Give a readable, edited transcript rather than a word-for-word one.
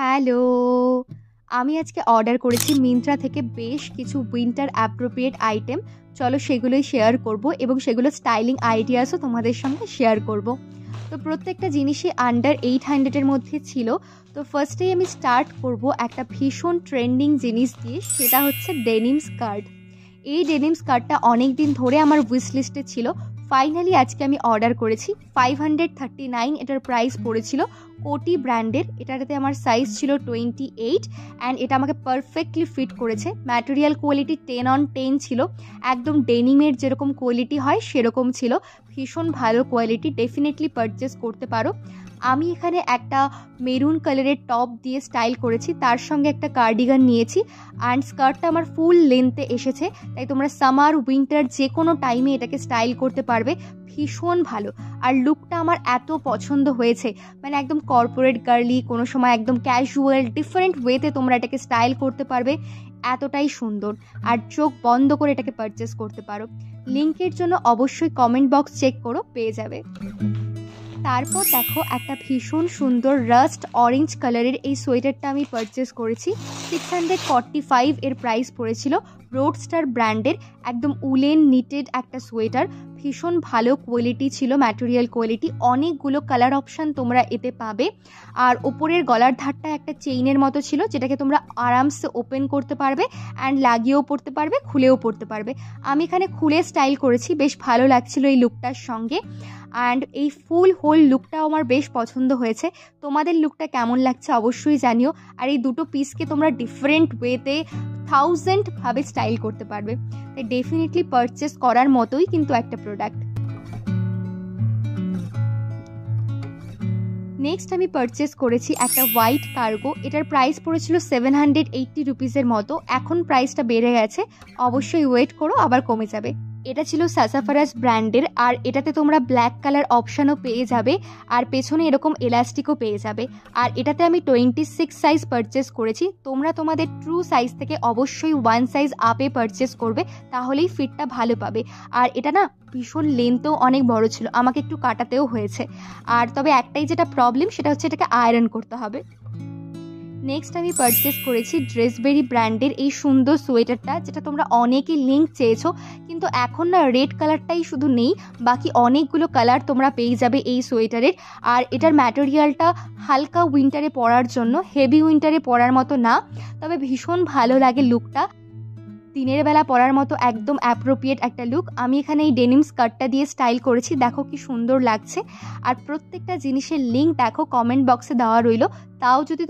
Hello! আমি আজকে order করেছি মিন্ত্রা থেকে বেশ কিছু উইন্টার অ্যাপ্রোপ্রিয়েট আইটেম। চলো সেগুলোই শেয়ার করব এবং সেগুলো স্টাইলিং আইডিয়াসও তোমাদের সঙ্গে শেয়ার করব। তো প্রত্যেকটা জিনিসই আন্ডার 800 এর মধ্যে ছিল। তো ফার্স্টেই আমি স্টার্ট করব একটা ভীষণ ট্রেন্ডিং জিনিস দিয়ে, সেটা হচ্ছে ডেনিম স্কার্ট। এই ডেনিম স্কার্টটা অনেক দিন ধরে আমার উইশ লিস্টে ছিল। ফাইনালি আজকে আমি অর্ডার করেছি। 539 এটার প্রাইস পড়েছিল। কোটি ব্র্যান্ডের, এটাতে আমার সাইজ ছিল 28 অ্যান্ড এটা আমাকে পারফেক্টলি ফিট করেছে। ম্যাটেরিয়াল কোয়ালিটি 10/10 ছিল, একদম ডেনিমের যেরকম কোয়ালিটি হয় সেরকম ছিল। ভীষণ ভালো কোয়ালিটি, ডেফিনেটলি পারচেস করতে পারো। আমি এখানে একটা মেরুন কালারের টপ দিয়ে স্টাইল করেছি, তার সঙ্গে একটা কার্ডিগান নিয়েছি অ্যান্ড স্কার্টটা আমার ফুল লেন্থে এসেছে, তাই তোমরা সামার উইন্টার যে কোনো টাইমে এটাকে স্টাইল করতে পারবে। ভীষণ ভালো, আর লুকটা আমার এত পছন্দ হয়েছে, মানে একদম কর্পোরেট গার্লি, কোনো সময় একদম ক্যাজুয়াল, ডিফারেন্ট ওয়েতে তোমরা এটাকে স্টাইল করতে পারবে। এতটাই সুন্দর, আর চোখ বন্ধ করে এটাকে পারচেস করতে পারো। লিঙ্কের জন্য অবশ্যই কমেন্ট বক্স চেক করো, পেয়ে যাবে। তারপর দেখো, একটা ভীষণ সুন্দর রাস্ট অরেঞ্জ কালারের এই সোয়েটারটা আমি পারচেস করেছি। 645 এর প্রাইস পড়েছিল। রোডস্টার ব্র্যান্ডের একদম উলেন নিটেড একটা সোয়েটার, ভীষণ ভালো কোয়ালিটি ছিল, ম্যাটেরিয়াল কোয়ালিটি। অনেকগুলো কালার অপশান তোমরা এতে পাবে। আর ওপরের গলার ধারটা একটা চেইনের মতো ছিল, যেটাকে তোমরা আরামসে ওপেন করতে পারবে অ্যান্ড লাগিয়েও পরতে পারবে, খুলেও পরতে পারবে। আমি এখানে খুলে স্টাইল করেছি, বেশ ভালো লাগছিল এই লুকটার সঙ্গে। অ্যান্ড এই ফুল হোল লুকটাও আমার বেশ পছন্দ হয়েছে। তোমাদের লুকটা কেমন লাগছে অবশ্যই জানিও। আর এই দুটো পিসকে তোমরা ডিফারেন্ট ওয়েতে 1000 ভাবে স্টাইল করতে পারবে, তাই ডেফিনেটলি পারচেস করার মতোই কিন্তু একটা প্রোডাক্ট। নেক্সট আমি পারচেস করেছি একটা হোয়াইট কার্গো। এটার প্রাইস পড়েছিল 780 রুপিসের মতো। এখন প্রাইসটা বেড়ে গেছে, অবশ্যই ওয়েট করো, আবার কমে যাবে। এটা ছিল সাসাফারাস ব্র্যান্ডের, আর এটাতে তোমরা ব্ল্যাক কালার অপশানও পেয়ে যাবে, আর পেছনে এরকম এলাস্টিকও পেয়ে যাবে। আর এটাতে আমি 26 সাইজ পারচেস করেছি। তোমরা তোমাদের ট্রু সাইজ থেকে অবশ্যই 1 সাইজ আপে পারচেস করবে, তাহলেই ফিটটা ভালো পাবে। আর এটা না ভীষণ লেন্থও অনেক বড় ছিল, আমাকে একটু কাটাতেও হয়েছে। আর তবে একটাই যেটা প্রবলেম, সেটা হচ্ছে এটাকে আয়রন করতে হবে। নেক্সট আমি পারচেস করেছি ড্রেসবেরি ব্র্যান্ডের এই সুন্দর সোয়েটারটা, যেটা তোমরা অনেকেই লিঙ্ক চেয়েছো, কিন্তু এখন না রেড কালারটাই শুধু নেই, বাকি অনেকগুলো কালার তোমরা পেয়ে যাবে এই সোয়েটারের। আর এটার ম্যাটেরিয়ালটা হালকা উইন্টারে পরার জন্য, হেভি উইন্টারে পরার মতো না, তবে ভীষণ ভালো লাগে লুকটা। দিনের বেলা পরার মতো একদম অ্যাপ্রোপ্রিয়েট একটা লুক। আমি এখানে এই ডেনিম স্কার্টটা দিয়ে স্টাইল করেছি, দেখো কি সুন্দর লাগছে। আর প্রত্যেকটা জিনিসের লিঙ্ক দেখো কমেন্ট বক্সে দেওয়া রইল, তাও যদি